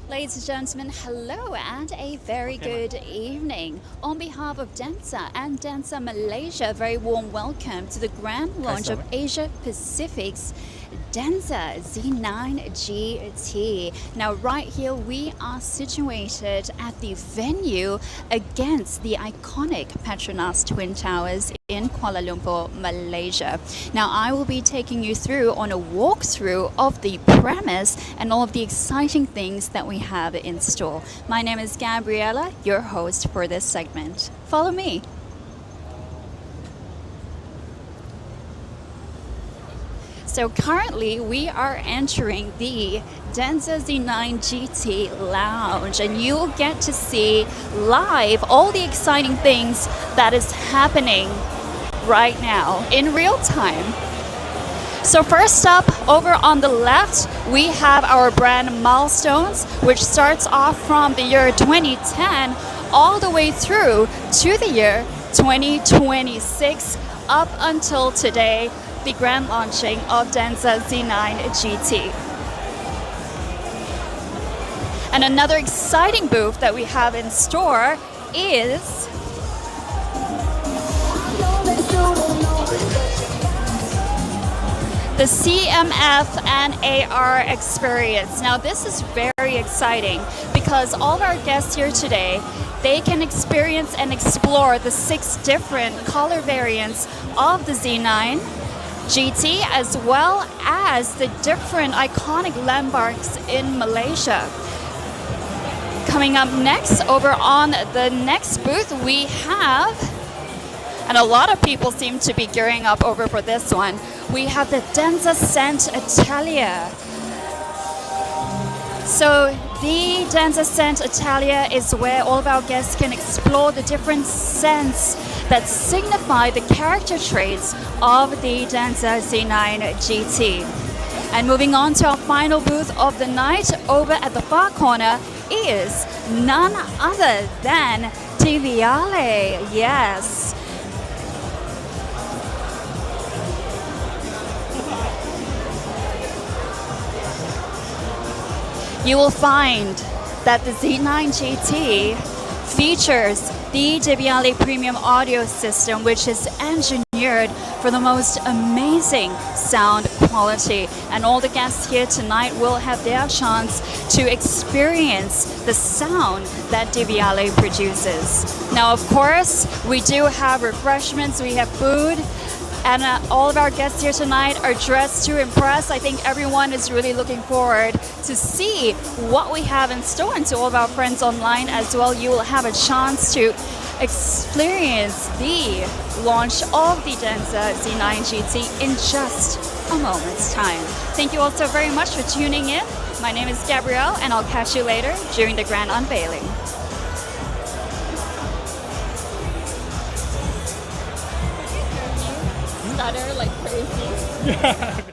Ladies and gentlemen, hello and a very good evening. On behalf of DENZA and DENZA Malaysia, a very warm welcome to the grand launch of Asia Pacific's DENZA Z9GT. Now right here we are situated at the venue against the iconic Petronas Twin Towers in Kuala Lumpur, Malaysia. Now I will be taking you through on a walkthrough of the premise and all of the exciting things that we have in store. My name is Gabriella, your host for this segment. Follow me. So currently we are entering the DENZA Z9GT lounge, and you'll get to see live all the exciting things that is happening right now in real time. So first up, over on the left, we have our brand milestones, which starts off from the year 2010 all the way through to the year 2026 up until today, the grand launching of DENZA Z9GT. And another exciting booth that we have in store is the CMF and AR experience. Now this is very exciting because all of our guests here today, they can experience and explore the 6 different color variants of the Z9 GT, as well as the different iconic landmarks in Malaysia. Coming up next, over on the next booth, we have, and a lot of people seem to be gearing up over for this one, we have the DENZA Scent Atelier. So the DENZA Scent Atelier is where all of our guests can explore the different scents that signify the character traits of the DENZA Z9 GT. And moving on to our final booth of the night, over at the far corner is none other than Diviale. Yes. You will find that the Z9 GT features the Diviale Premium Audio System, which is engineered for the most amazing sound quality. And all the guests here tonight will have their chance to experience the sound that Diviale produces. Now, of course, we do have refreshments, we have food, and all of our guests here tonight are dressed to impress. I think everyone is really looking forward to see what we have in store. And to all of our friends online as well, you will have a chance to experience the launch of the DENZA Z9 GT in just a moment's time. Thank you all so very much for tuning in. My name is Gabrielle, and I'll catch you later during the grand unveiling. Stutter like crazy.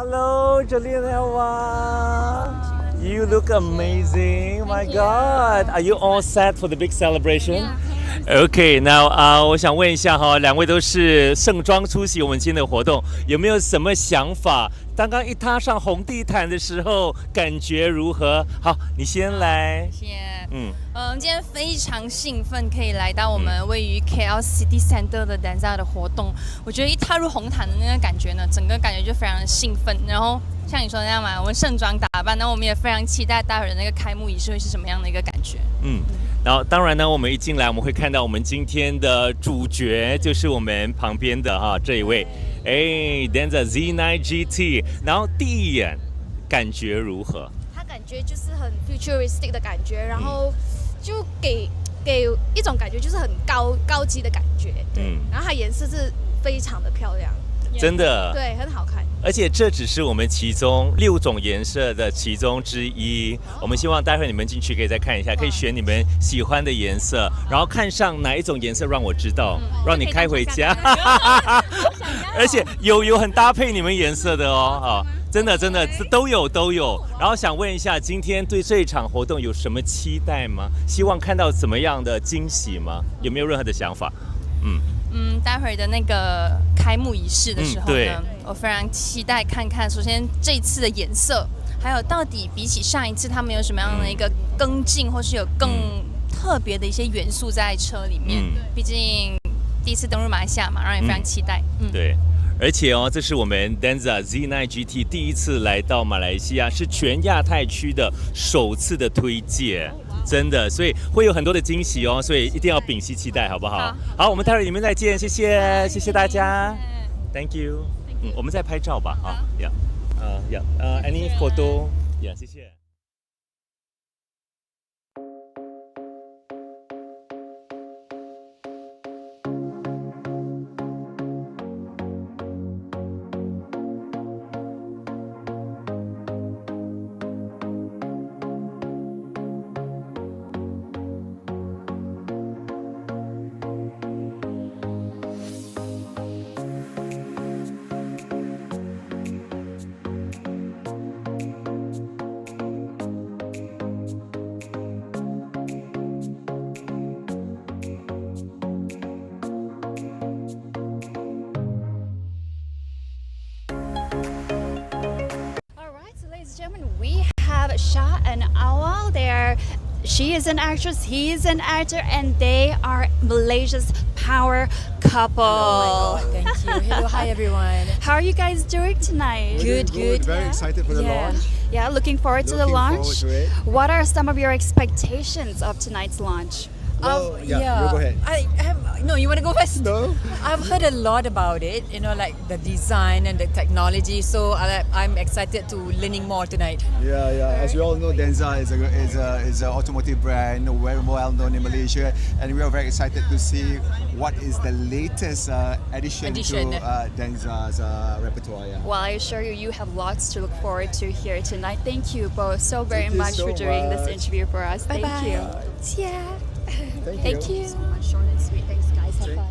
Hello, Jolene Elwa. You look amazing. My God. Are you all set for the big celebration? Okay, now 我想问一下哈，两位都是盛装出席我们今天的活动，有没有什么想法？刚刚一踏上红地毯的时候，感觉如何？好，你先来。谢谢。今天非常兴奋，可以来到我们位于 KL City Center 的 DENZA 的活动。我觉得一踏入红毯的那个感觉呢，整个感觉就非常的兴奋。然后像你说的那样嘛，我们盛装打扮，那我们也非常期待待会儿的那个开幕仪式会是什么样的一个感觉。然后当然呢，我们一进来，我们会看到我们今天的主角就是我们旁边的这一位，DENZA Z9GT。然后第一眼感觉如何？它感觉就是很 futuristic 的感觉，然后就给一种感觉就是很高级的感觉，对。然后它颜色是非常的漂亮，真的，对，很好看。而且这只是我们其中6种颜色的其中之一。我们希望待会你们进去可以再看一下，可以选你们喜欢的颜色，然后看上哪一种颜色让我知道，让你开回家。而且有很搭配你们颜色的哦，真的都有。然后想问一下，今天对这一场活动有什么期待吗？希望看到怎么样的惊喜吗？有没有任何的想法？待会儿的那个开幕仪式的时候对呢，我非常期待看看，首先这一次的颜色，还有到底比起上一次他们有什么样的一个更进，或是有更特别的一些元素在车里面。毕竟第一次登陆马来西亚嘛，让人非常期待。对。而且这是我们 DENZA Z9GT 第一次来到马来西亚，是全亚太区的首次的推介，真的，所以会有很多的惊喜哦，所以一定要屏息期待，好不好？好，我们待会儿你们再见，谢谢大家 ，Thank you。我们再拍照吧，好，any photo？ 谢谢。We have Shah and Awal there. She is an actress, he is an actor, and they are Malaysia's power couple. Oh my God, thank you. Hello, hi everyone. How are you guys doing tonight? Good. Very excited for the launch. Yeah, looking forward to the launch. Forward to it. What are some of your expectations of tonight's launch? Well, you go ahead. No, you want to go first? No. I've heard a lot about it, like the design and the technology, so I'm excited to learning more tonight. Yeah. As we all know, DENZA is an automotive brand, very well known in Malaysia, and we are very excited to see what is the latest addition to DENZA's repertoire. Yeah. Well, I assure you, you have lots to look forward to here tonight. Thank you both so very Thank you much so for doing this much. interview for us. Thank Bye-bye. you. Yeah. Thank you. So much short and sweet. Thanks, guys. Have fun.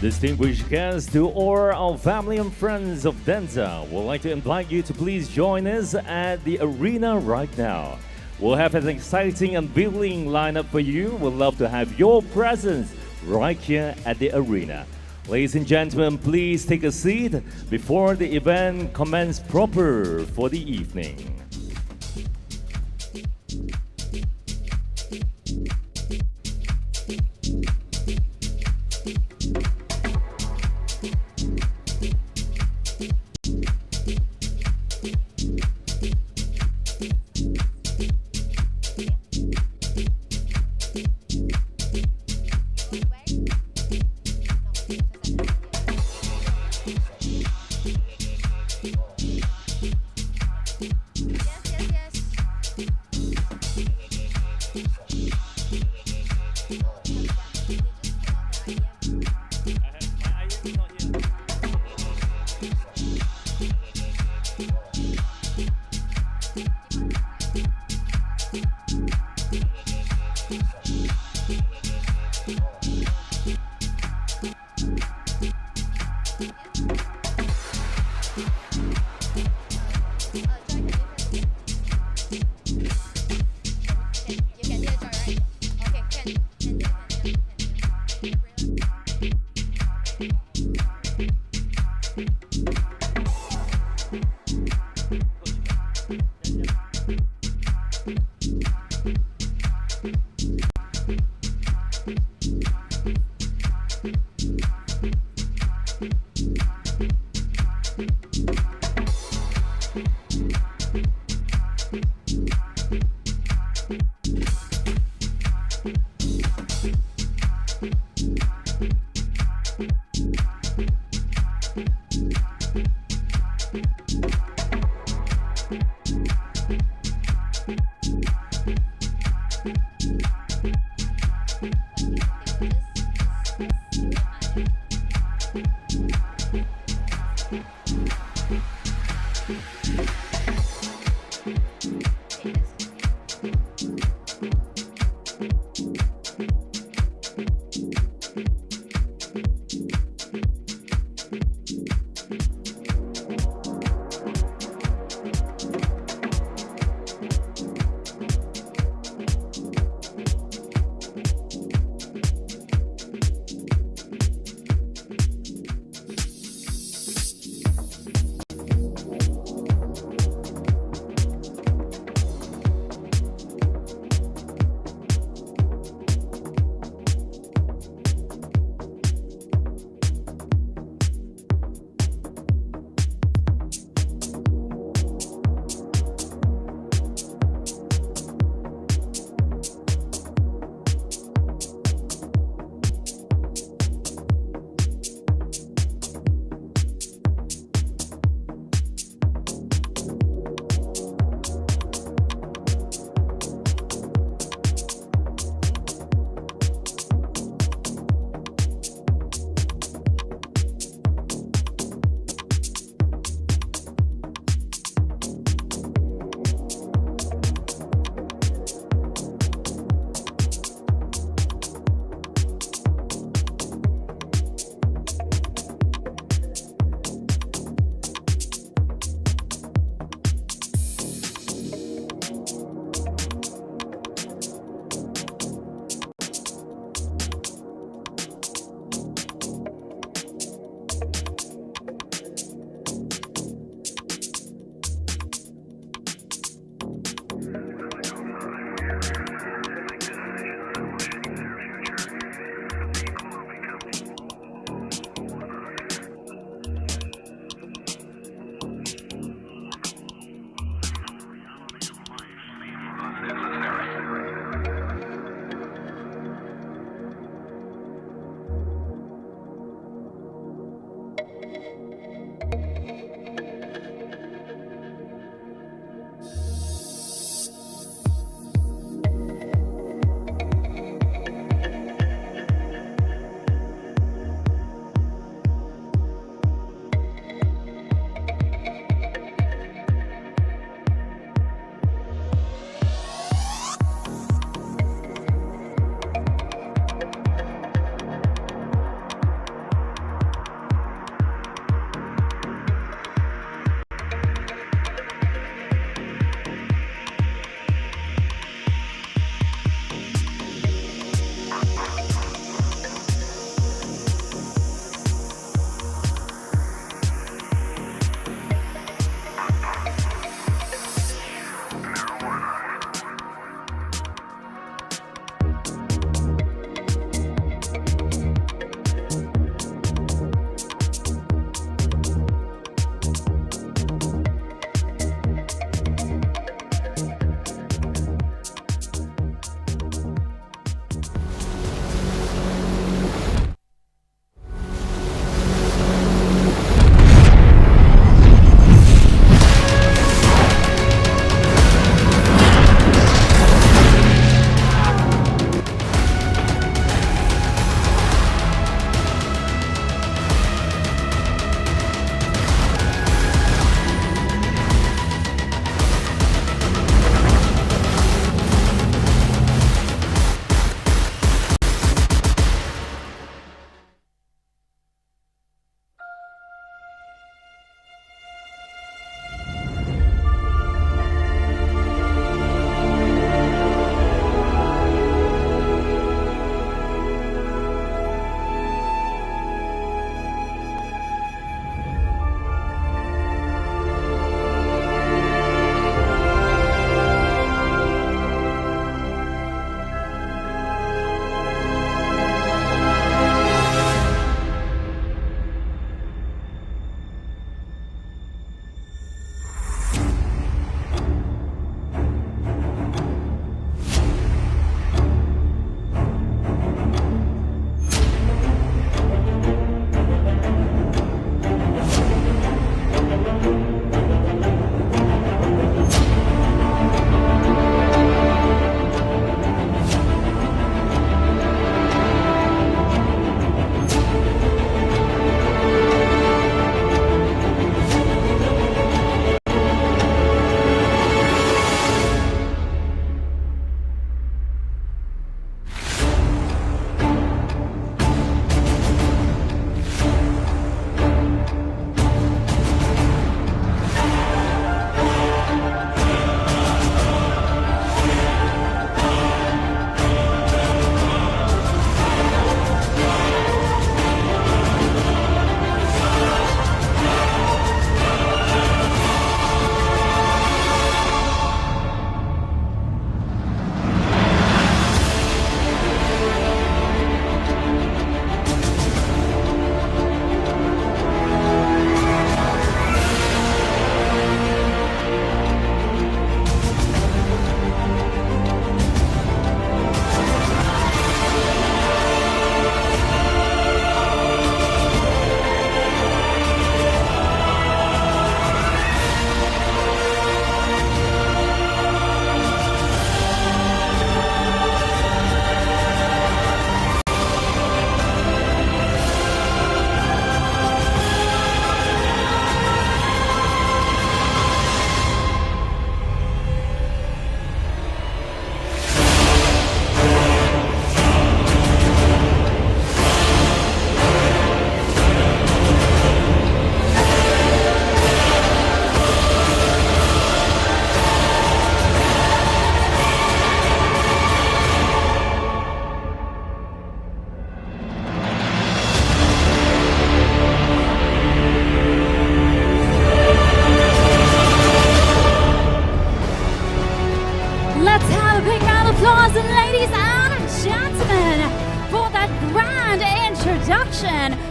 Distinguished guests, to all our family and friends of DENZA, we'd like to invite you to please join us at the arena right now. We'll have an exciting and unveiling lineup for you. We'd love to have your presence right here at the arena. Ladies and gentlemen, please take a seat before the event commences proper for the evening.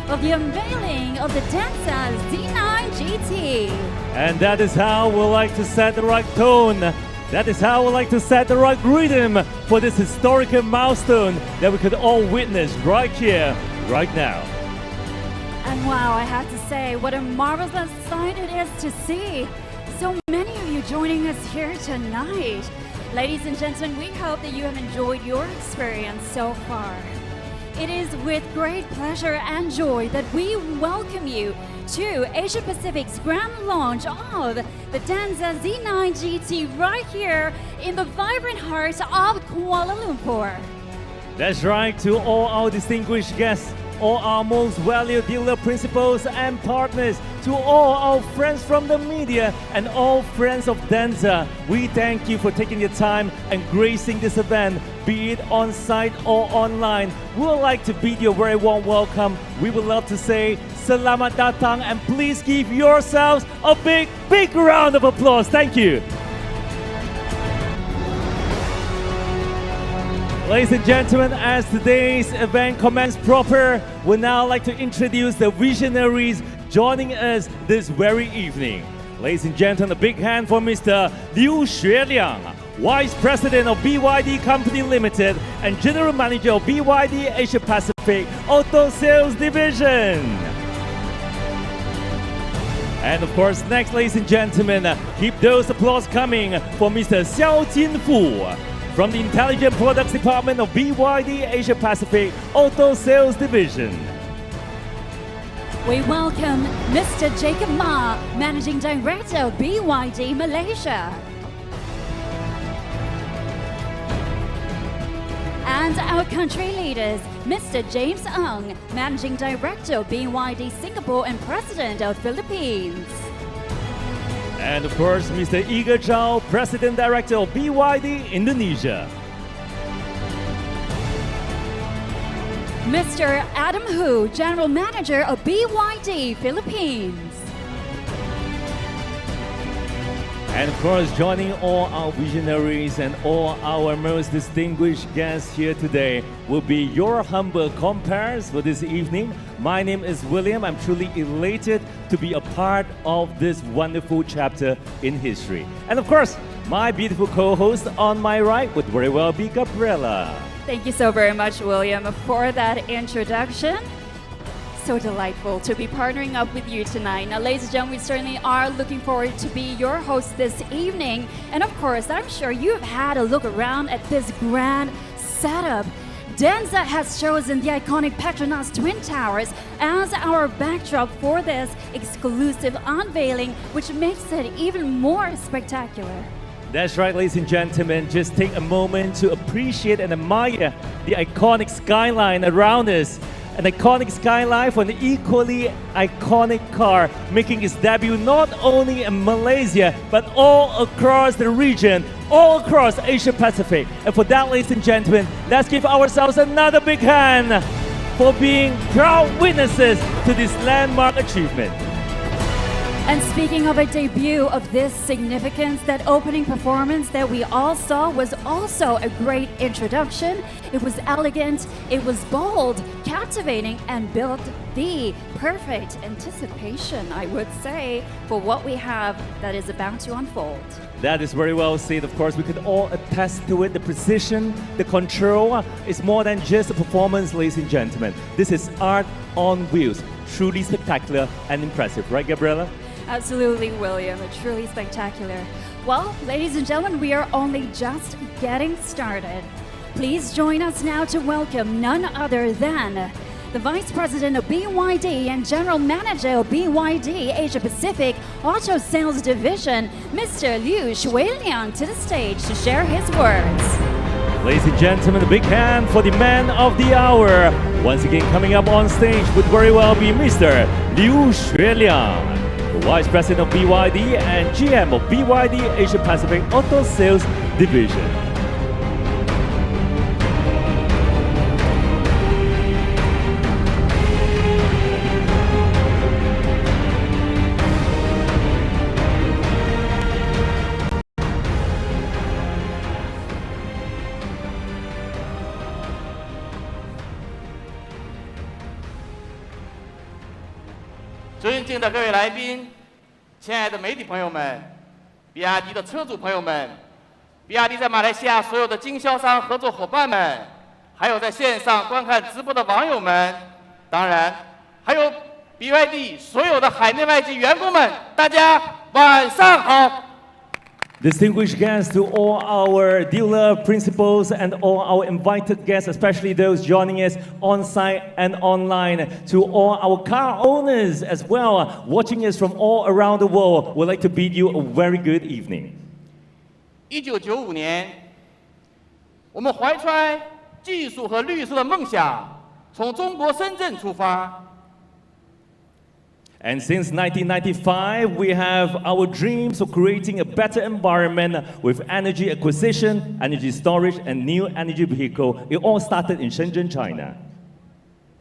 of the unveiling of the DENZA Z9GT. And that is how we like to set the right tone. That is how we like to set the right rhythm for this historical milestone that we could all witness right here, right now. And wow, I have to say, what a marvelous sight it is to see so many of you joining us here tonight. Ladies and gentlemen, we hope that you have enjoyed your experience so far. It is with great pleasure and joy that we welcome you to Asia Pacific's grand launch of the DENZA Z9GT right here in the vibrant heart of Kuala Lumpur. That's right, to all our distinguished guests, all our most valued dealer principals and partners, to all our friends from the media and all friends of DENZA, we thank you for taking your time and gracing this event, be it on site or online. We would like to bid you a very warm welcome. We would love to say Selamat Datang, and please give yourselves a big, big round of applause. Thank you. Ladies and gentlemen, as today's event commences proper, we'd now like to introduce the visionaries joining us this very evening. Ladies and gentlemen, a big hand for Mr. Liu Xueliang, Vice President of BYD Company Limited and General Manager of BYD Asia Pacific Auto Sales Division. And of course, next, ladies and gentlemen, keep those applause coming for Mr. Xiao Jinfu from the Intelligent Products Department of BYD Asia Pacific Auto Sales Division. We welcome Mr. Jacob Ma, Managing Director of BYD Malaysia. And our country leaders, Mr. James Ng, Managing Director of BYD Singapore and President of Philippines. And of course, Mr. Iga Zhao, President Director of BYD Indonesia. Mr. Adam Hu, General Manager of BYD Philippines. And of course, joining all our visionaries and all our most distinguished guests here today will be your humble compares for this evening. My name is William. I'm truly elated to be a part of this wonderful chapter in history. And of course, my beautiful co-host on my right would very well be Gabriela. Thank you so very much, William, for that introduction. So delightful to be partnering up with you tonight. Now, ladies and gentlemen, we certainly are looking forward to be your host this evening. And of course, I'm sure you've had a look around at this grand setup. DENZA has chosen the iconic Petronas Twin Towers as our backdrop for this exclusive unveiling, which makes it even more spectacular. That's right, ladies and gentlemen. Just take a moment to appreciate and admire the iconic skyline around us. An iconic skyline for an equally iconic car, making its debut not only in Malaysia, but all across the region, all across Asia Pacific. And for that, ladies and gentlemen, let's give ourselves another big hand for being proud witnesses to this landmark achievement. And speaking of a debut of this significance, that opening performance that we all saw was also a great introduction. It was elegant, it was bold, captivating, and built the perfect anticipation, I would say, for what we have that is about to unfold. That is very well said. Of course, we could all attest to it. The precision, the control is more than just a performance, ladies and gentlemen. This is art on wheels. Truly spectacular and impressive. Right, Gabriela? Absolutely, William. Truly spectacular. Well, ladies and gentlemen, we are only just getting started. Please join us now to welcome none other than the Vice President of BYD and General Manager of BYD Asia Pacific Auto Sales Division, Mr. Liu Xueliang, to the stage to share his words. Ladies and gentlemen, a big hand for the man of the hour. Once again, coming up on stage would very well be Mr. Liu Xueliang, the Vice President of BYD and GM of BYD Asia Pacific Auto Sales Division. 敬的各位来宾，亲爱的媒体朋友们，比亚迪的车主朋友们，比亚迪在马来西亚所有的经销商合作伙伴们，还有在线上观看直播的网友们，当然还有 BYD 所有的海内外籍员工们，大家晚上好。 Distinguished guests, to all our dealer principals and all our invited guests, especially those joining us on site and online, to all our car owners as well, watching us from all around the world, we'd like to bid you a very good evening. 1995年，我们怀揣技术和绿色的梦想，从中国深圳出发。 And since 1995, we have our dreams of creating a better environment with energy acquisition, energy storage, and new energy vehicle. It all started in Shenzhen, China.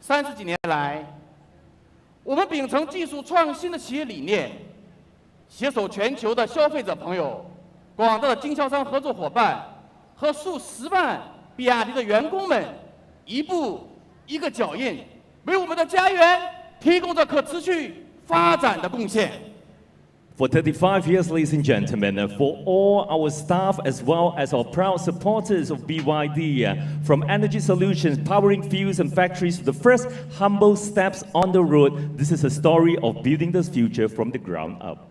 30几年来，我们秉承技术创新的企业理念，携手全球的消费者朋友、广大的经销商合作伙伴和数十万比亚迪的员工们，一步一个脚印，为我们的家园提供着可持续 发展的贡献。 For 35 years, ladies and gentlemen, for all our staff as well as our proud supporters of BYD, from energy solutions, powering fields and factories to the first humble steps on the road, this is a story of building this future from the ground up.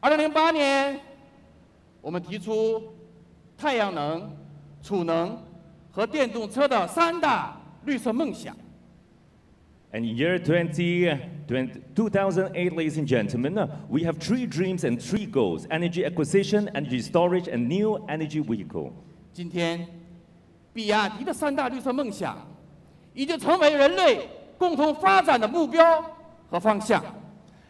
2008年，我们提出太阳能、储能和电动车的3大绿色梦想。 And in year 2008, ladies and gentlemen, we have 3 dreams and 3 goals: energy acquisition, energy storage, and new energy vehicle. 今天，比亚迪的3大绿色梦想已经成为人类共同发展的目标和方向。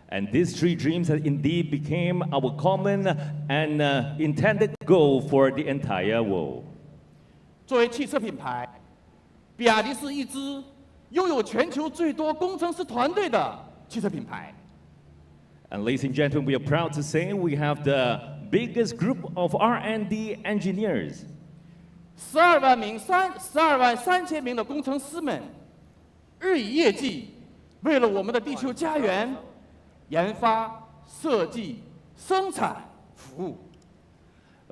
And these 3 dreams have indeed became our common and intended goal for the entire world. 作为汽车品牌，比亚迪是一支 拥有全球最多工程师团队的汽车品牌。 And ladies and gentlemen, we are proud to say we have the biggest group of R&D engineers. 12万3000名的工程师们，日以夜继，为了我们的地球家园研发、设计、生产、服务。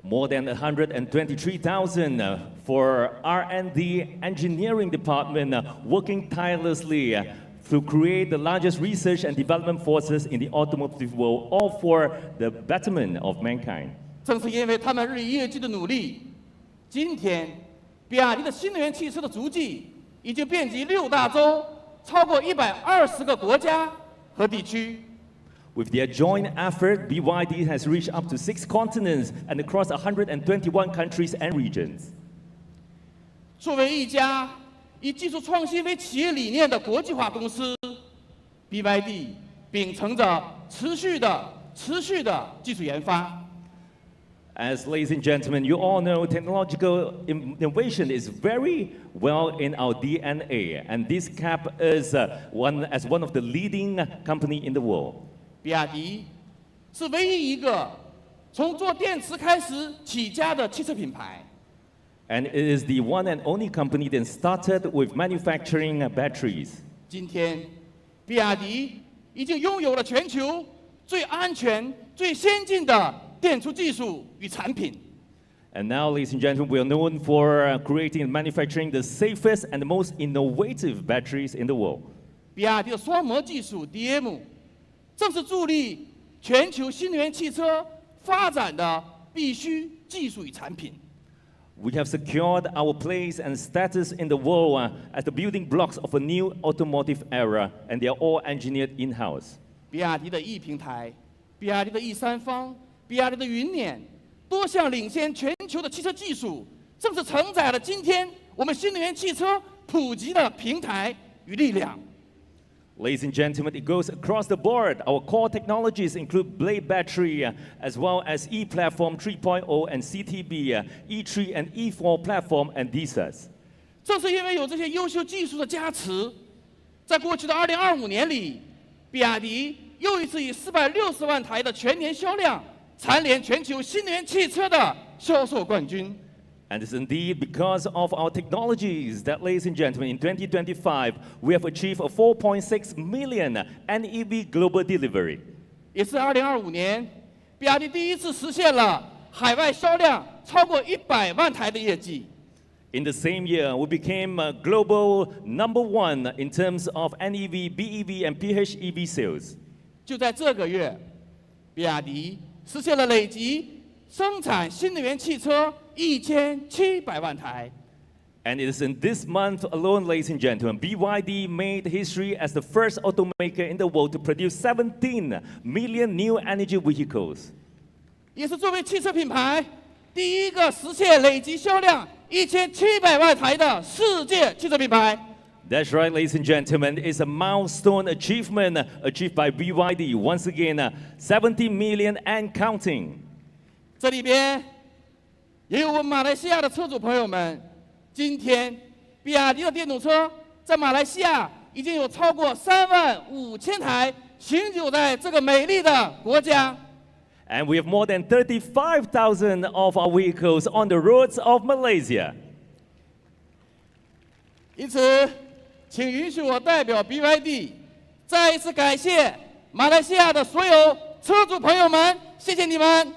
More than 123,000 for R&D engineering department working tirelessly to create the largest research and development forces in the automotive world, all for the betterment of mankind. 正是因为他们日以夜继的努力，今天比亚迪的新能源汽车的足迹已经遍及6大洲，超过120个国家和地区。 With their joint effort, BYD has reached up to 6 continents and across 121 countries and regions. 作为一家以技术创新为企业理念的国际化公司 ，BYD 秉承着持续的技术研发。 As ladies and gentlemen, you all know technological innovation is very well in our DNA, and this kept us one of the leading company in the world. 比亚迪是唯一一个从做电池开始起家的汽车品牌。 And it is the one and only company that started with manufacturing batteries. 今天，比亚迪已经拥有了全球最安全、最先进的电池技术与产品。 And now, ladies and gentlemen, we are known for creating and manufacturing the safest and the most innovative batteries in the world. 比亚迪的双模技术 DM 正是助力全球新能源汽车发展的必须技术与产品。 We have secured our place and status in the world as the building blocks of a new automotive era, and they are all engineered in-house. 比亚迪的 E 平台、比亚迪的 E 三方、比亚迪的云辇，多项领先全球的汽车技术，正是承载了今天我们新能源汽车普及的平台与力量。 Ladies and gentlemen, it goes across the board. Our core technologies include Blade Battery, as well as E-Platform 3.0 and CTB, E3 and E4 platform, and DENZA. 正是因为有这些优秀技术的加持，在过去的2025年里，比亚迪又一次以460万台的全年销量，蝉联全球新能源汽车的销售冠军。And it's indeed because of our technologies that, ladies and gentlemen, in 2025, we have achieved a 4.6 million NEV global delivery. 也是2025年，比亚迪第一次实现了海外销量超过100万台的业绩。In the same year, we became global #1 in terms of NEV, BEV, and PHEV sales. 就在这个月，比亚迪实现了累计生产新能源汽车1700万台。And it is in this month alone, ladies and gentlemen, BYD made history as the first automaker in the world to produce 17 million new energy vehicles. 也是作为汽车品牌第一个实现累计销量1700万台的世界汽车品牌。That's right, ladies and gentlemen. It's a milestone achievement achieved by BYD. Once again, 70 million and counting. 这里边也有我们马来西亚的车主朋友们。今天，比亚迪的电动车在马来西亚已经有超过35000台行走在这个美丽的国家。And we have more than 35,000 of our vehicles on the roads of Malaysia. 因此，请允许我代表 BYD 再一次感谢马来西亚的所有车主朋友们，谢谢你们。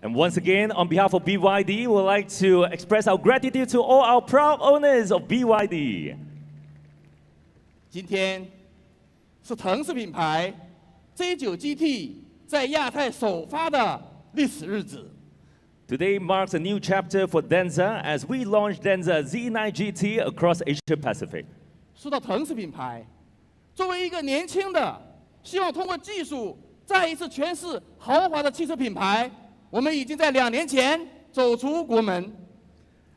And once again, on behalf of BYD, we would like to express our gratitude to all our proud owners of BYD. 今天是腾势品牌 Z9GT 在亚太首发的历史日子。Today marks a new chapter for DENZA as we launch DENZA Z9GT across Asia Pacific. 说到腾势品牌，作为一个年轻的，希望通过技术再一次诠释豪华的汽车品牌。我们已经在2年前走出国门。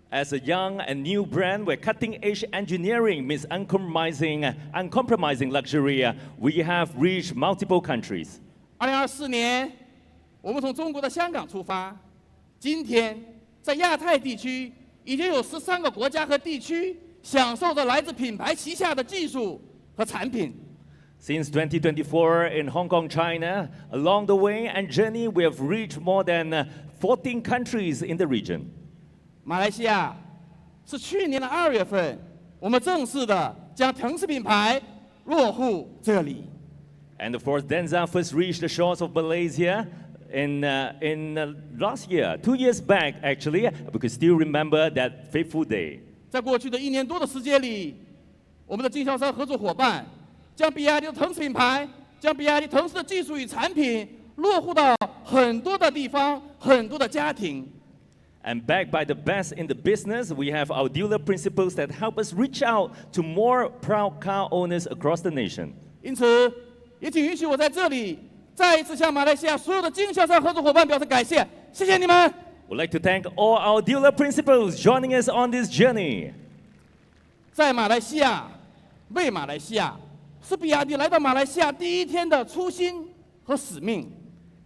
As a young and new brand, where cutting-edge engineering means uncompromising luxury, we have reached multiple countries. 2024年，我们从中国的香港出发，今天在亚太地区已经有13个国家和地区享受着来自品牌旗下的技术和产品。Since 2024 in Hong Kong, China, along the way and journey, we have reached more than 14 countries in the region. 马来西亚是去年的2月份，我们正式的将腾势品牌落户这里。And of course, DENZA first reached the shores of Malaysia in last year, 2 years back actually. We can still remember that fateful day. 在过去的1年多的时间里，我们的经销商合作伙伴。将比亚迪的腾势品牌，将比亚迪腾势的技术与产品落户到很多的地方、很多的家庭。And backed by the best in the business, we have our dealer principles that help us reach out to more proud car owners across the nation. 因此，也请允许我在这里再一次向马来西亚所有的经销商合作伙伴表示感谢，谢谢你们。We'd like to thank all our dealer principals joining us on this journey. 在马来西亚，为马来西亚。是比亚迪来到马来西亚第一天的初心和使命。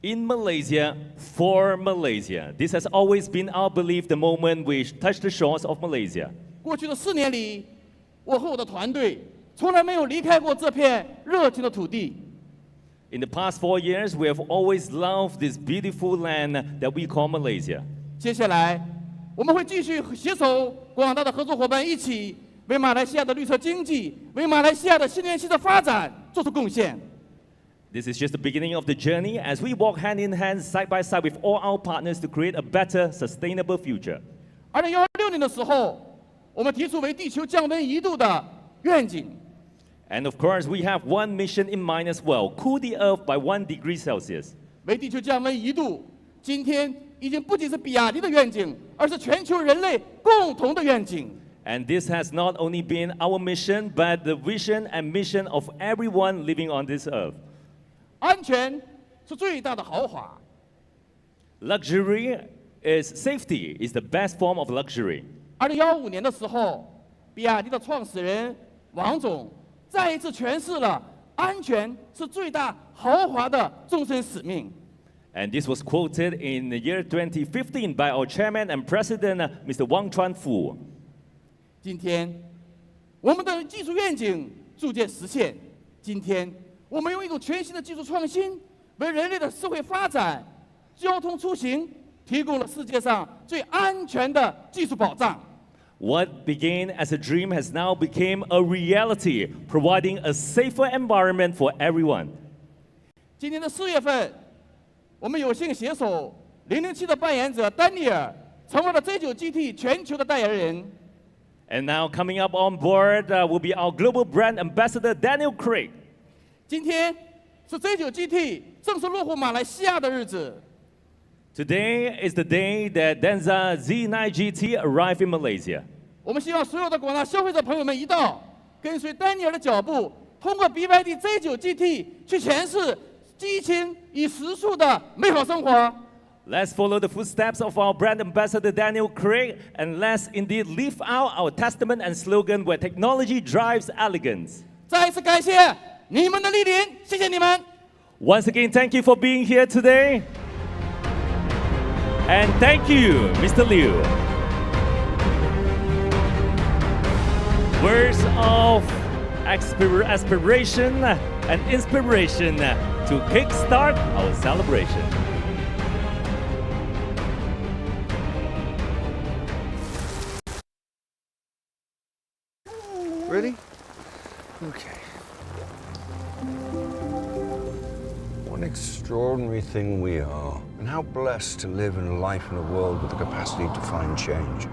In Malaysia, for Malaysia. This has always been our belief the moment we touch the shores of Malaysia. 过去的4年里，我和我的团队从来没有离开过这片热情的土地。In the past 4 years, we have always loved this beautiful land that we call Malaysia. 接下来，我们会继续携手广大的合作伙伴一起。为马来西亚的绿色经济，为马来西亚的新能源汽车发展做出贡献。This is just the beginning of the journey as we walk hand in hand, side by side with all our partners to create a better, sustainable future. 2016年的时候，我们提出为地球降温1度的愿景。And of course, we have one mission in mind as well: cool the Earth by 1 degree Celsius. 为地球降温1度，今天已经不仅是比亚迪的愿景，而是全球人类共同的愿景。And this has not only been our mission, but the vision and mission of everyone living on this earth. 安全是最大的豪华。Luxury safety is the best form of luxury. 2015年的时候，比亚迪的创始人王总再一次诠释了安全是最大豪华的终身使命。And this was quoted in the year 2015 by our chairman and president, Mr. Wang Chuanfu. 今天，我们的技术愿景逐渐实现。今天，我们用一种全新的技术创新，为人类的社会发展、交通出行提供了世界上最安全的技术保障。What began as a dream has now become a reality, providing a safer environment for everyone. 今年的4月份，我们有幸携手007的扮演者丹尼尔，成为了 Z9GT 全球的代言人。And now coming up on board will be our global brand ambassador Daniel Craig. 今天是 Z9GT 正式落户马来西亚的日子。Today is the day that DENZA Z9GT arrived in Malaysia. 我们希望所有的广大消费者朋友们一道，跟随丹尼尔的脚步，通过 BYD Z9GT 去诠释激情与时速的美好生活。Let's follow the footsteps of our brand ambassador Daniel Craig, and let's indeed live out our testament and slogan where technology drives elegance. 再一次感谢你们的莅临，谢谢你们。Once again, thank you for being here today. And thank you, Mr. Liu. Words of aspiration and inspiration to kickstart our celebration. Really? Okay. What an extraordinary thing we are, and how blessed to live in a life in a world with the capacity to find change.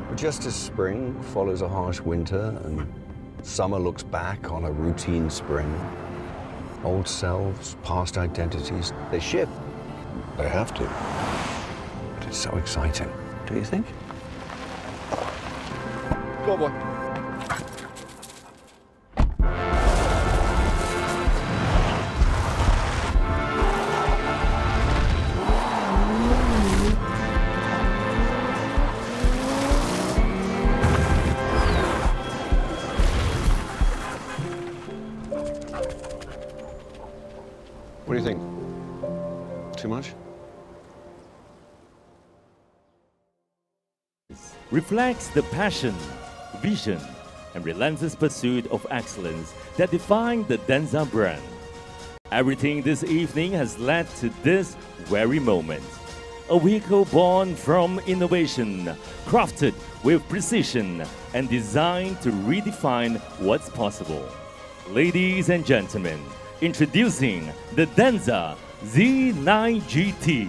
But just as spring follows a harsh winter and summer looks back on a routine spring, old selves, past identities, they shift. They have to. But it's so exciting, do you think? Go on, boy. What do you think? Too much? Reflects the passion, vision, and relentless pursuit of excellence that define the DENZA brand. Everything this evening has led to this very moment. A vehicle born from innovation, crafted with precision, and designed to redefine what's possible. Ladies and gentlemen, introducing the DENZA Z9GT.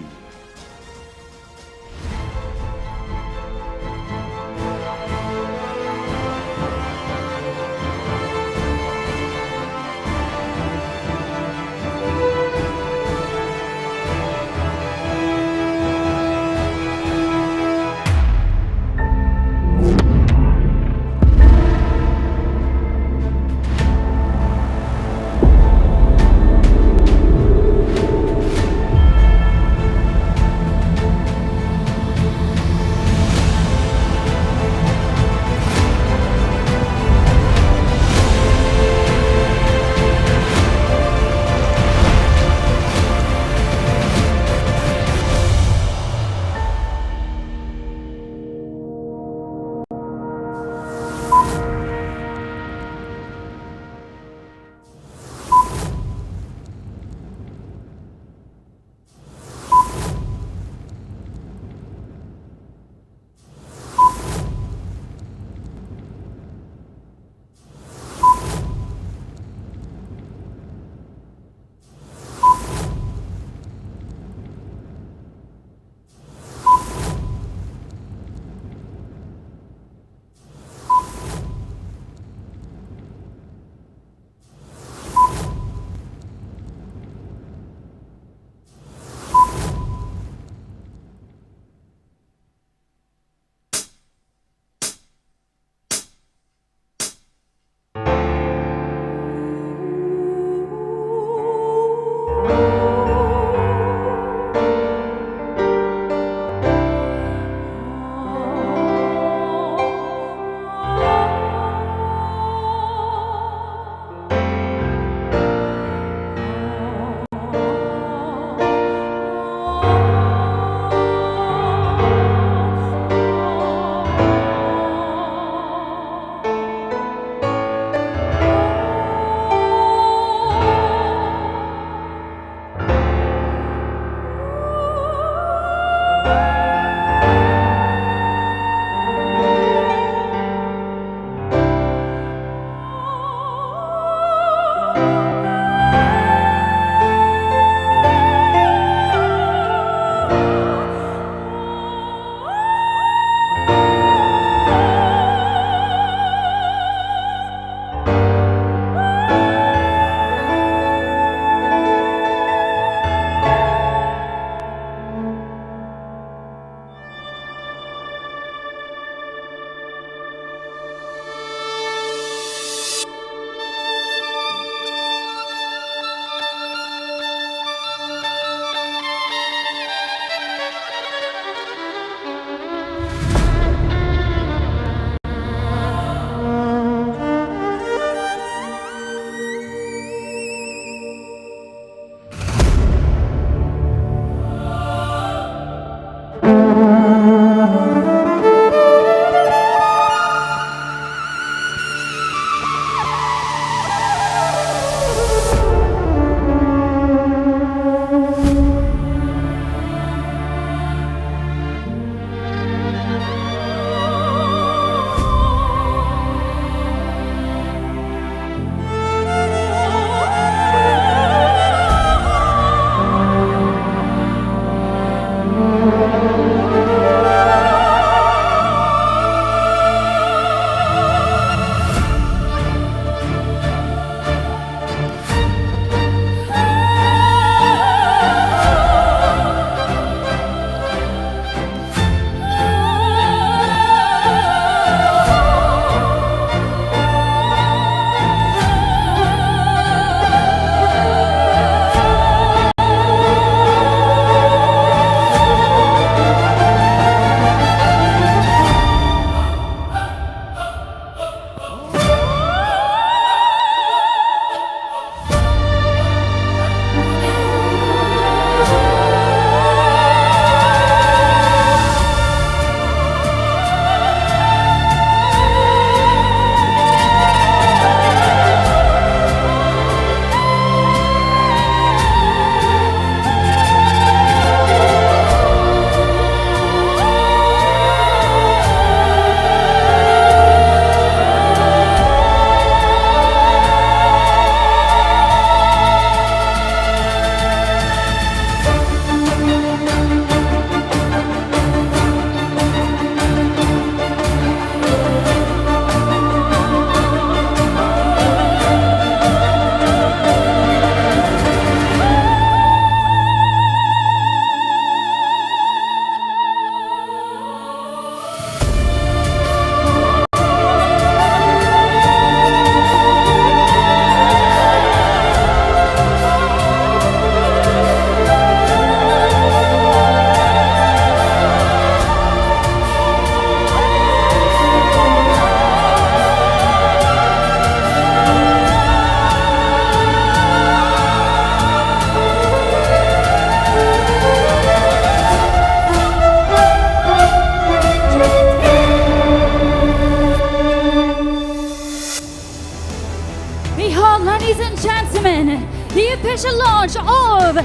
Ladies and gentlemen, the official launch of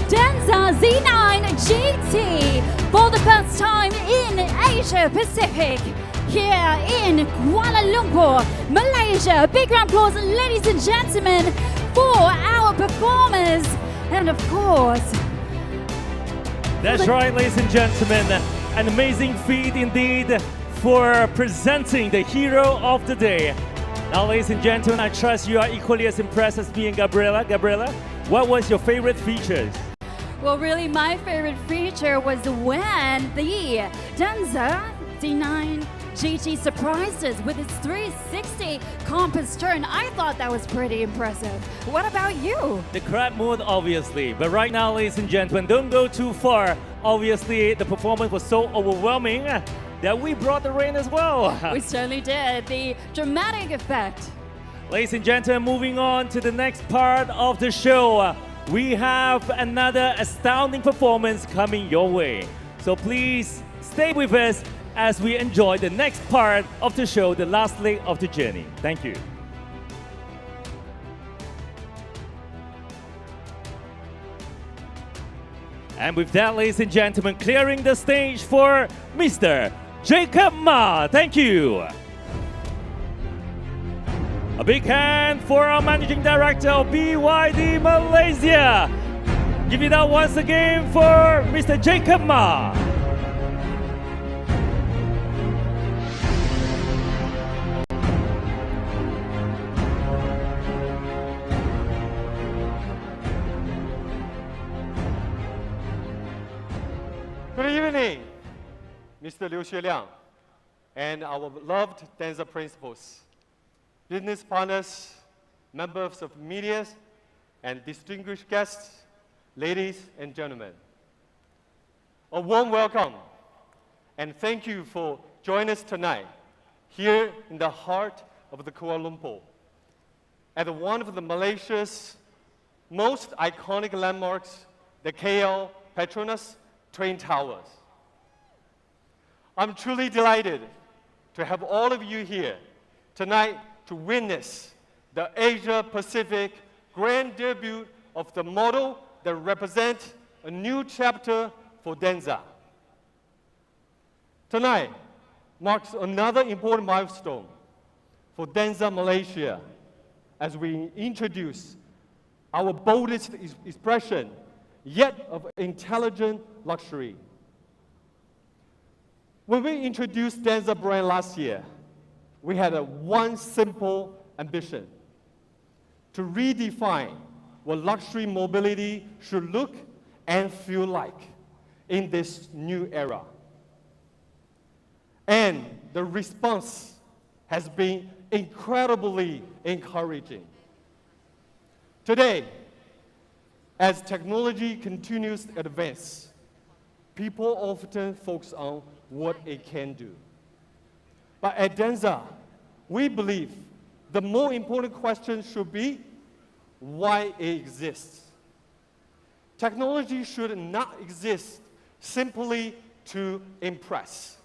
DENZA Z9GT for the first time in Asia Pacific, here in Kuala Lumpur, Malaysia. Big round of applause, ladies and gentlemen, for our performers, and of course... That's right, ladies and gentlemen, an amazing feat indeed for presenting the hero of the day. Now, ladies and gentlemen, I trust you are equally as impressed as me and Gabriela. Gabriela, what was your favorite features? Well, really, my favorite feature was when the DENZA Z9GT surprised us with its 360 compass turn. I thought that was pretty impressive. What about you? The crab mode, obviously. But right now, ladies and gentlemen, don't go too far. Obviously, the performance was so overwhelming that we brought the rain as well. We certainly did. The dramatic effect. Ladies and gentlemen, moving on to the next part of the show. We have another astounding performance coming your way. So please stay with us as we enjoy the next part of the show, the last leg of the journey. Thank you. And with that, ladies and gentlemen, clearing the stage for Mr. Jacob Ma. Thank you. A big hand for our Managing Director of BYD Malaysia. Give it up once again for Mr. Jacob Ma. Good evening, Mr. Liu Xueliang, and our beloved DENZA principals, business partners, members of media, and distinguished guests, ladies and gentlemen. A warm welcome, and thank you for joining us tonight here in the heart of the Kuala Lumpur, at one of the Malaysia's most iconic landmarks, the KL Petronas Twin Towers. I'm truly delighted to have all of you here tonight to witness the Asia Pacific grand debut of the model that represents a new chapter for DENZA. Tonight marks another important milestone for DENZA Malaysia as we introduce our boldest expression yet of intelligent luxury, When we introduced DENZA brand last year, we had one simple ambition: to redefine what luxury mobility should look and feel like in this new era. And the response has been incredibly encouraging. Today, as technology continues to advance, people often focus on what it can do. But at DENZA, we believe the more important question should be why it exists. Technology should not exist simply to impress.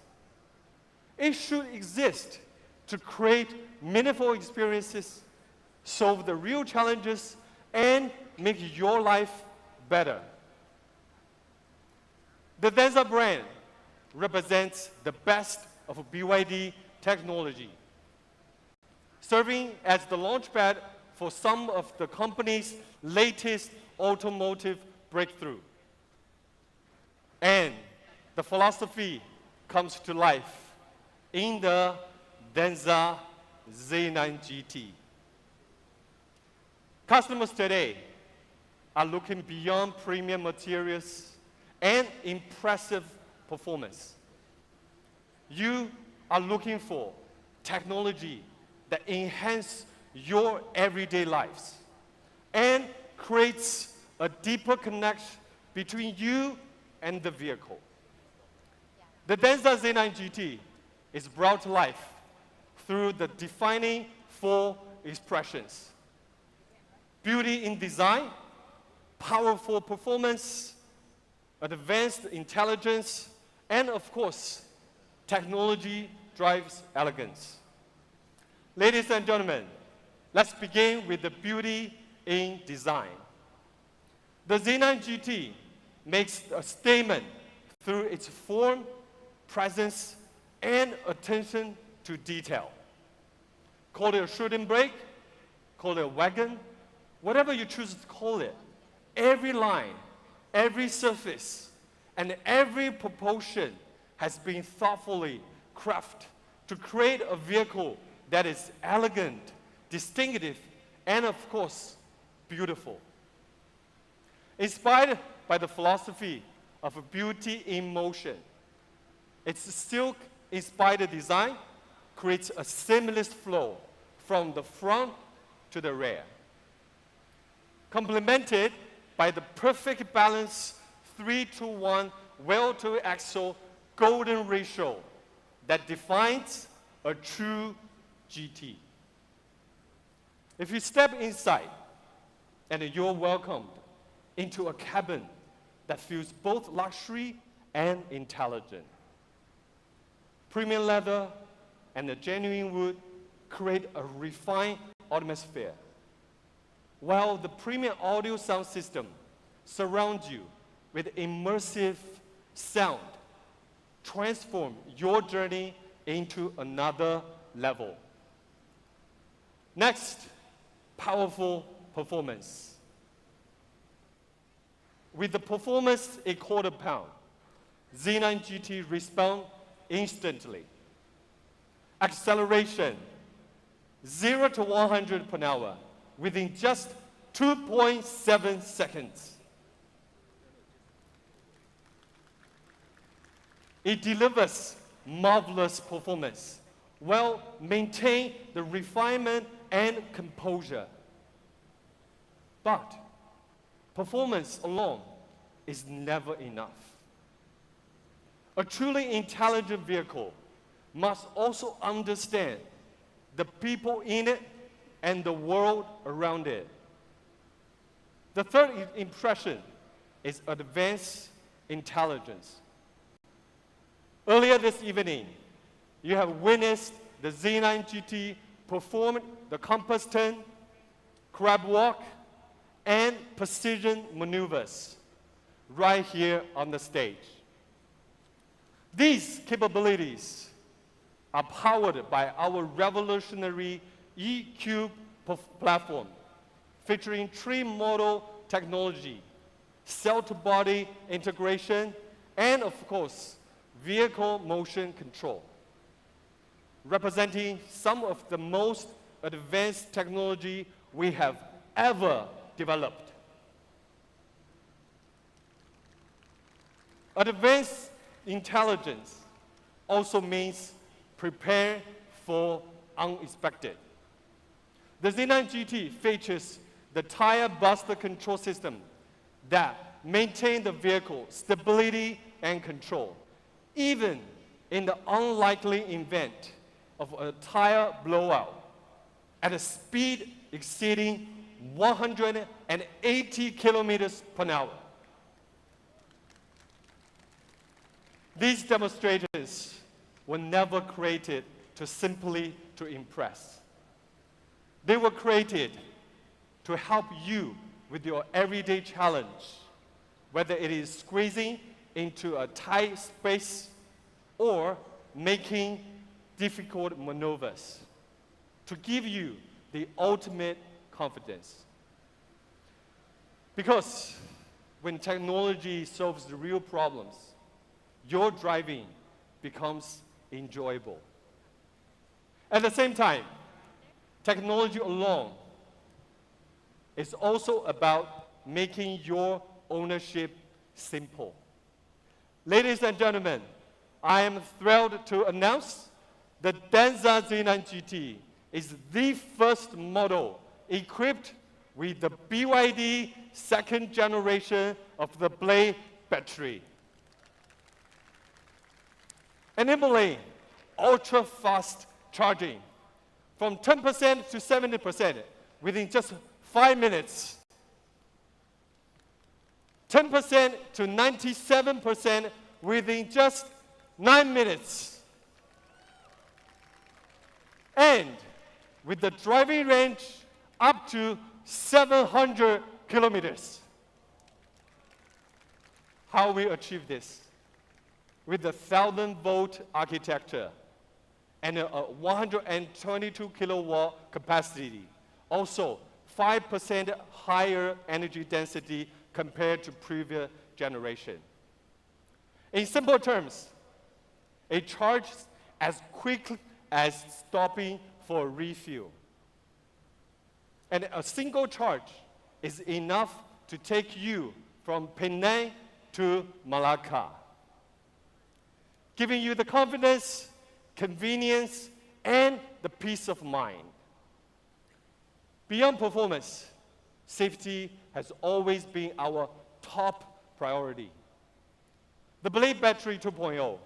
It should exist to create meaningful experiences, solve the real challenges, and make your life better. The DENZA brand represents the best of BYD technology, serving as the launchpad for some of the company's latest automotive breakthrough. And the philosophy comes to life in the DENZA Z9GT. Customers today are looking beyond premium materials and impressive performance. You are looking for technology that enhances your everyday lives and creates a deeper connection between you and the vehicle. The DENZA Z9GT is brought to life through the defining four expressions: beauty in design, powerful performance, advanced intelligence, and of course, technology drives elegance. Ladies and gentlemen, let's begin with the beauty in design. The Z9GT makes a statement through its form, presence, and attention to detail. Call it a shooting brake, call it a wagon, whatever you choose to call it. Every line, every surface, and every proportion has been thoughtfully crafted to create a vehicle that is elegant, distinctive, and of course, beautiful. Inspired by the philosophy of beauty in motion, its silk-inspired design creates a seamless flow from the front to the rear. Complemented by the perfect balance 3-to-1 wheel-to-axle golden ratio that defines a true GT. If you step inside, and you're welcomed into a cabin that feels both luxury and intelligent. Premium leather and the genuine wood create a refined atmosphere, while the premium audio sound system surrounds you with immersive sound, transform your journey into another level. Next, powerful performance. With the performance a quarter pound, Z9GT responds instantly. Acceleration, 0 to 100 per hour within just 2.7 seconds. It delivers marvelous performance while maintaining the refinement and composure. But performance alone is never enough. A truly intelligent vehicle must also understand the people in it and the world around it. The third impression is advanced intelligence. Earlier this evening, you have witnessed the Z9GT perform the compass turn, crab walk, and precision maneuvers right here on the stage. These capabilities are powered by our revolutionary E-Cube platform, featuring three-modal technology, cell-to-body integration, and of course, vehicle motion control, representing some of the most advanced technology we have ever developed. Advanced intelligence also means prepare for unexpected. The Z9GT features the tire buster control system that maintains the vehicle stability and control, even in the unlikely event of a tire blowout at a speed exceeding 180 kilometers per hour. These demonstrators were never created to simply to impress. They were created to help you with your everyday challenge, whether it is squeezing into a tight space or making difficult maneuvers, to give you the ultimate confidence. Because when technology solves the real problems, your driving becomes enjoyable. At the same time, technology alone is also about making your ownership simple. Ladies and gentlemen, I am thrilled to announce the DENZA Z9GT is the first model equipped with the BYD second generation of the Blade battery, enabling ultra-fast charging from 10% to 70% within just 5 minutes, 10% to 97% within just 9 minutes, and with the driving range up to 700 kilometers. How we achieve this? With the 1,000-volt architecture and a 122 kilowatt capacity. Also, 5% higher energy density compared to previous generation. In simple terms, it charges as quickly as stopping for a refuel. And a single charge is enough to take you from Penang to Malacca, giving you the confidence, convenience, and the peace of mind. Beyond performance, safety has always been our top priority. The Blade Battery 2.0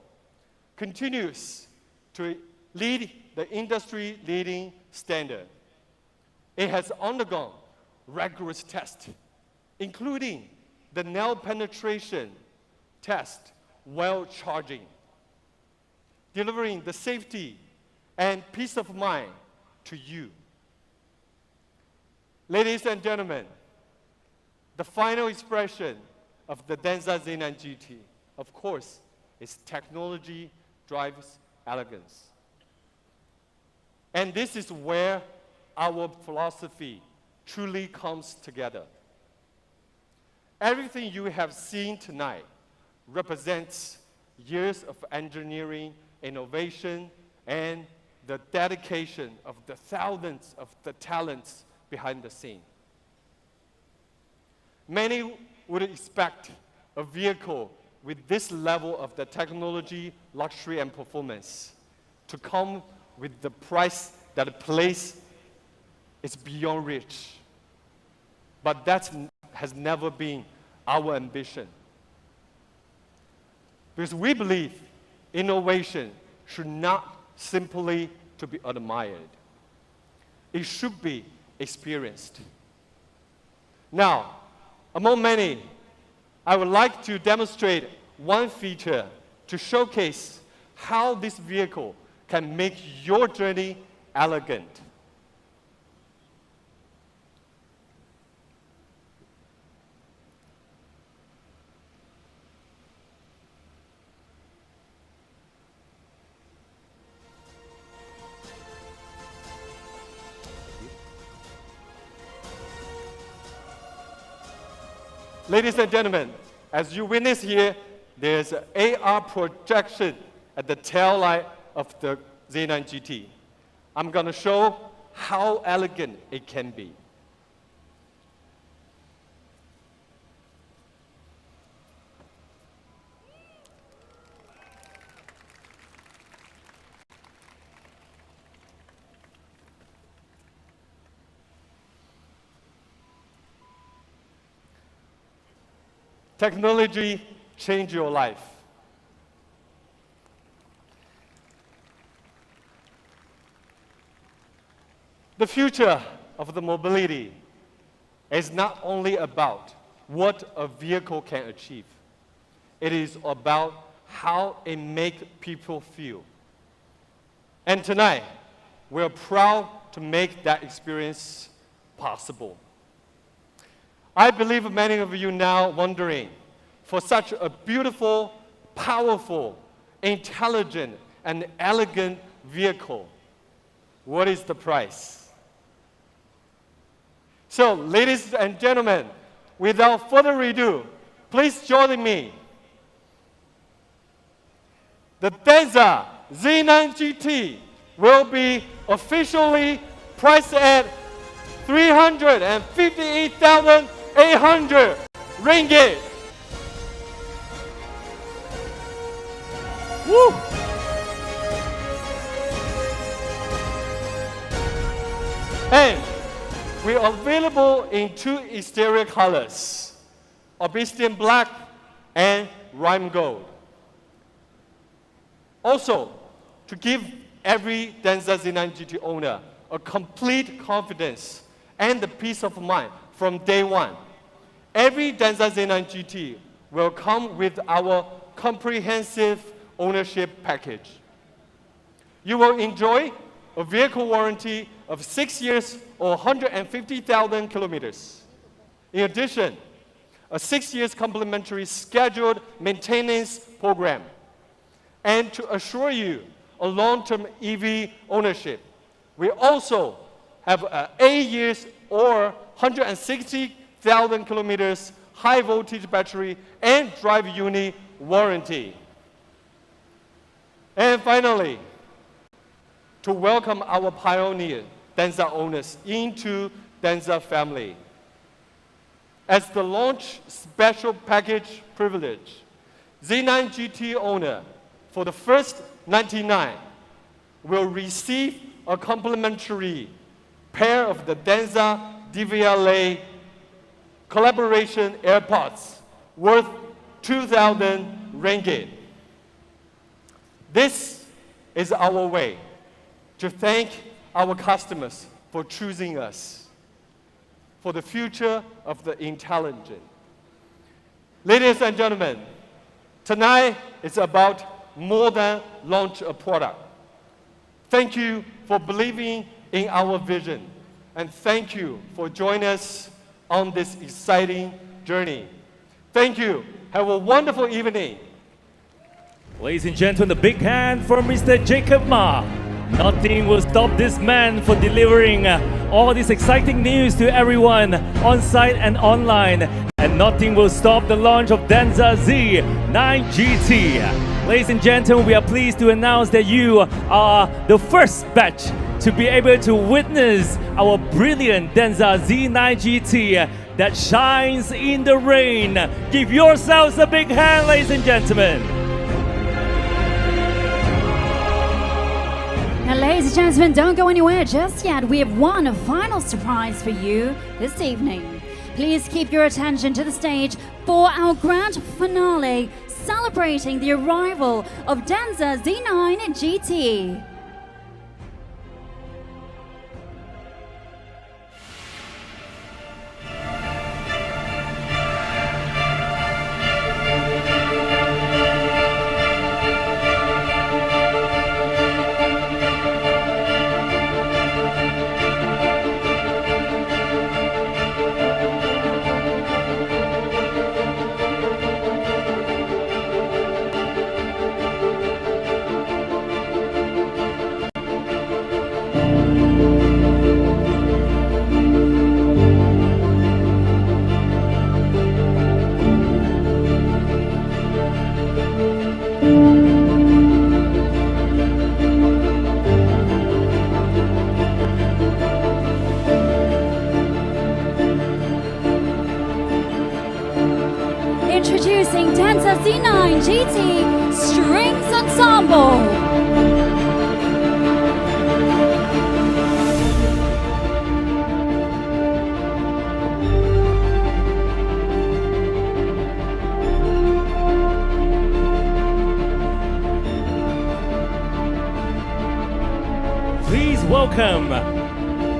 continues to lead the industry-leading standard. It has undergone rigorous tests, including the nail penetration test while charging, delivering the safety and peace of mind to you. Ladies and gentlemen, the final expression of the DENZA Z9GT, of course, is technology drives elegance. And this is where our philosophy truly comes together. Everything you have seen tonight represents years of engineering, innovation, and the dedication of the thousands of the talents behind the scene. Many would expect a vehicle with this level of the technology, luxury, and performance to come with the price that a place is beyond reach. But that has never been our ambition. Because we believe innovation should not simply to be admired. It should be experienced. Now, among many, I would like to demonstrate one feature to showcase how this vehicle can make your journey elegant. Ladies and gentlemen, as you witness here, there's an AR projection at the tail light of the Z9GT. I'm going to show how elegant it can be. Technology change your life. The future of the mobility is not only about what a vehicle can achieve. It is about how it makes people feel. And tonight, we're proud to make that experience possible. I believe many of you now wondering, for such a beautiful, powerful, intelligent, and elegant vehicle, what is the price? So, ladies and gentlemen, without further ado, please join me. The DENZA Z9GT will be officially priced at 358,800 ringgit. Woo! And we are available in two exterior colors, Obsidian Black and Rime Gold. Also, to give every DENZA Z9GT owner a complete confidence and the peace of mind from day one, every DENZA Z9GT will come with our comprehensive ownership package. You will enjoy a vehicle warranty of 6 years or 150,000 kilometers. In addition, a 6 years complimentary scheduled maintenance program. And to assure you a long-term EV ownership, we also have an 8 years or 160,000 kilometers high voltage battery and drive unit warranty. And finally, to welcome our pioneer DENZA owners into DENZA family. As the launch special package privilege, Z9GT owner for the first 99 will receive a complimentary pair of the DENZA DVLA collaboration AirPods worth 2,000 ringgit. This is our way to thank our customers for choosing us for the future of the intelligent. Ladies and gentlemen, tonight is about more than launch a product. Thank you for believing in our vision, and thank you for joining us on this exciting journey. Thank you. Have a wonderful evening. Ladies and gentlemen, a big hand for Mr. Jacob Ma. Nothing will stop this man for delivering all this exciting news to everyone on site and online. And nothing will stop the launch of DENZA Z9GT. Ladies and gentlemen, we are pleased to announce that you are the first batch to be able to witness our brilliant DENZA Z9GT that shines in the rain. Give yourselves a big hand, ladies and gentlemen. Now, ladies and gentlemen, don't go anywhere just yet. We have one final surprise for you this evening. Please keep your attention to the stage for our grand finale celebrating the arrival of DENZA Z9GT. Z9GT Strings Ensemble. Please welcome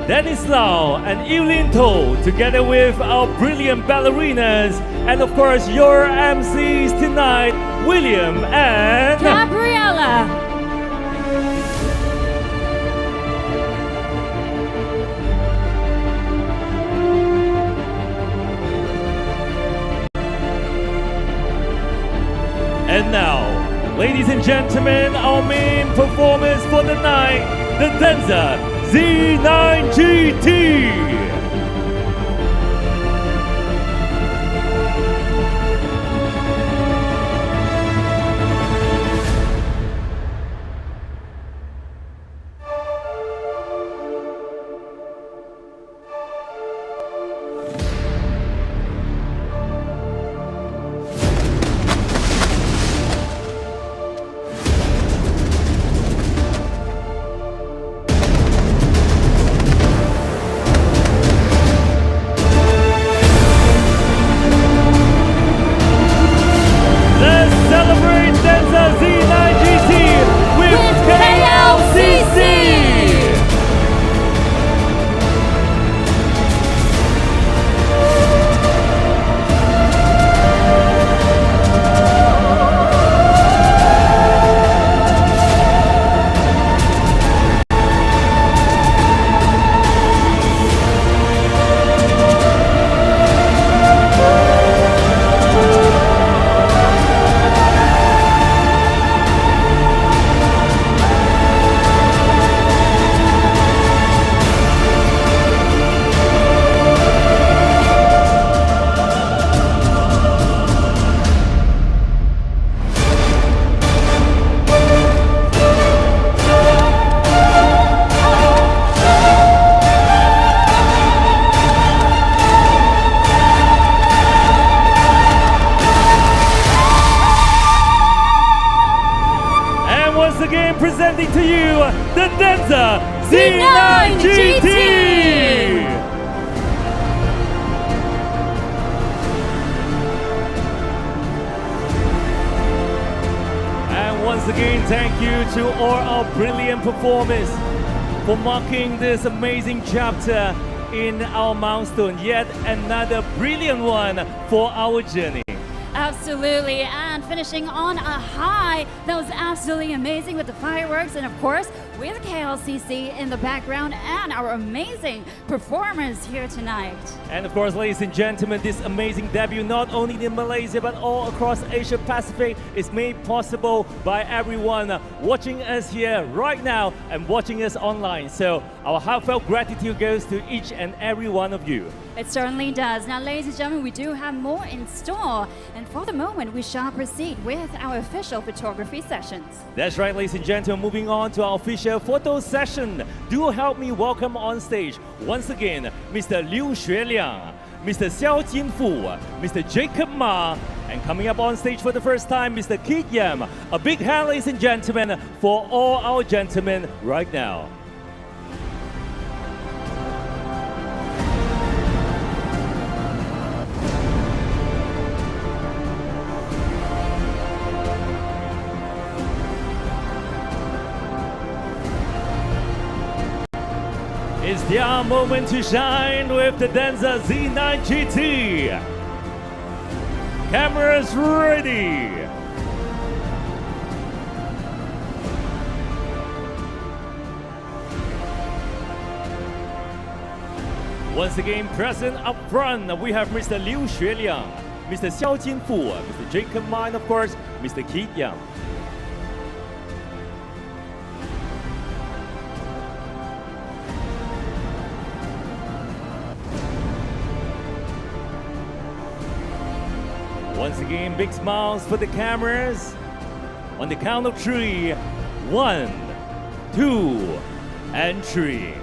Dennis Lau and Yulin To, together with our brilliant ballerinas, and of course your MCs tonight, William and Gabriella. And now, ladies and gentlemen, our main performers for the night, the DENZA Z9GT. Presenting to you the DENZA Z9GT! And once again, thank you to all our brilliant performers for marking this amazing chapter in our milestone. Yet another brilliant one for our journey. Absolutely, and finishing on a high. That was absolutely amazing with the fireworks and of course with KLCC in the background and our amazing performers here tonight. And of course, ladies and gentlemen, this amazing debut not only in Malaysia but all across Asia Pacific is made possible by everyone watching us here right now and watching us online. So our heartfelt gratitude goes to each and every one of you. It certainly does. Now, ladies and gentlemen, we do have more in store. And for the moment, we shall proceed with our official photography sessions. That's right, ladies and gentlemen. Moving on to our official photo session. Do help me welcome on stage, once again, Mr. Liu Xueliang, Mr. Xiao Jinfu, Mr. Jacob Ma, and coming up on stage for the first time, Mr. Keith Yam. A big hand, ladies and gentlemen, for all our gentlemen right now. It's their moment to shine with the DENZA Z9GT. Cameras ready. Once again, present up front, we have Mr. Liu Xueliang, Mr. Xiao Jinfu, Mr. Jacob Ma, and of course, Mr. Keith Yam. Once again, big smiles for the cameras. On the count of 3, 1, 2, and 3.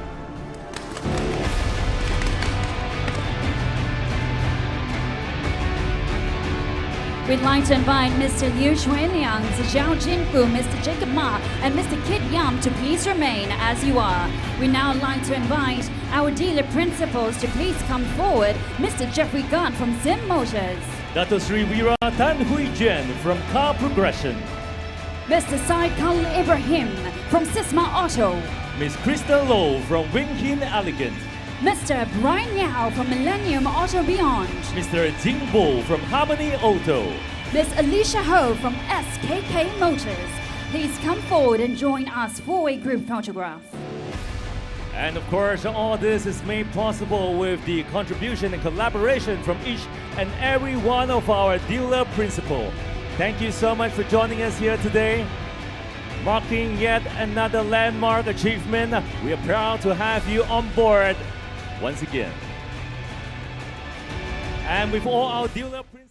We'd like to invite Mr. Liu Chuanyang, Zhao Jinfu, Mr. Jacob Ma, and Mr. Kit Yam to please remain as you are. We now like to invite our dealer principals to please come forward. Mr. Jeffrey Gunn from Zim Motors. Dato Sri Wira Tan Hui Jen from Car Progression. Mr. Saikal Ibrahim from Sisma Auto. Miss Krista Low from Wing Hin Elegance. Mr. Brian Yao from Millennium Auto Beyond. Mr. Jing Bo from Harmony Auto. Miss Alicia Ho from SKK Motors. Please come forward and join us for a group photograph. And of course, all this is made possible with the contribution and collaboration from each and every one of our dealer principals. Thank you so much for joining us here today. Marking yet another landmark achievement, we are proud to have you on board once again. And with all our dealer principals.